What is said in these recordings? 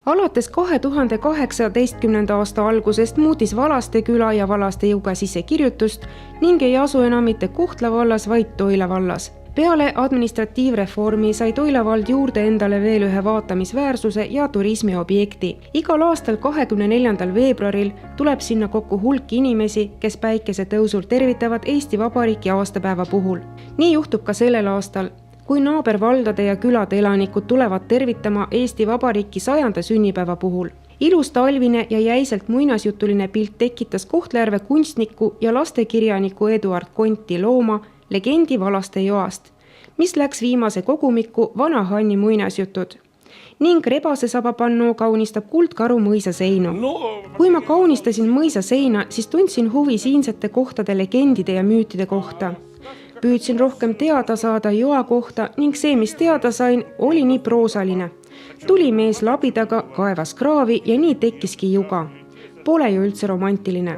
Alates 2018. aasta algusest muutis Valaste küla ja Valaste jõuga sisekirjutust ning ei asu enam mitte Kohtla vallas, vaid Toila vallas. Peale administratiivreformi sai Toila vald juurde endale veel ühe vaatamisväärsuse ja turismiobjekti. Igal aastal 24. veebruaril tuleb sinna kokku hulk inimesi, kes päikesetõusul tervitavad Eesti Vabariiki aastapäeva puhul. Nii juhtub ka sellel aastal. Kui naabervaldade ja külade elanikud tulevad tervitama Eesti Vabariiki 100. sünnipäeva puhul. Ilus talvine ja jäiselt muinasjutuline pilt tekitas Kohtla-Järve kunstniku ja lastekirjaniku Eduard Konti looma Legendi Valaste joast, mis läks viimase kogumikku Vana Hanni muinasjutud. Ning Rebasesaba-Pannoo kaunistab Kuldkaru mõisa seinu. Kui ma kaunistasin mõisa seina, siis tundsin huvi siinsete kohtade legendide ja müütide kohta. Püüdsin rohkem teada saada joa kohta ning see, mis teada sain, oli nii proosaline. Tuli mees labidaga, kaevas kraavi ja nii tekkiski juga. Pole ju üldse romantiline.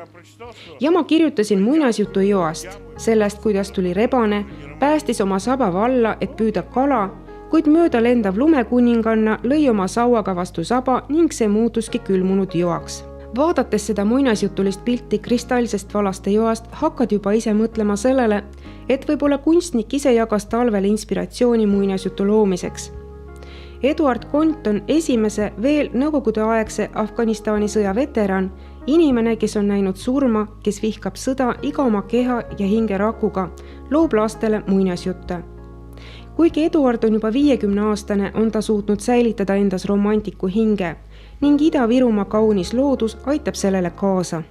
Ja ma kirjutasin muinasjutu joast, sellest, kuidas tuli rebane, päästis oma saba valla, et püüda kala, kuid mööda lendav lumekuninganna lõi oma sauaga vastu saba ning see muutuski külmunud joaks. Vaadates seda muinasjutulist pilti kristalsest Valaste joast, hakkad juba ise mõtlema sellele, et võib-olla kunstnik ise jagas talvele inspiratsiooni muinasjutu loomiseks. Eduard Kont on esimese veel nõukogudeaegse Afganistani sõja veteran, inimene, kes on näinud surma, kes vihkab sõda iga oma keha ja hinge rakuga, loob lastele muinasjutte. Kuigi Eduard on juba 50-aastane, on ta suutnud säilitada endas romantiku hinge ning Ida-Virumaa kaunis loodus aitab sellele kaasa.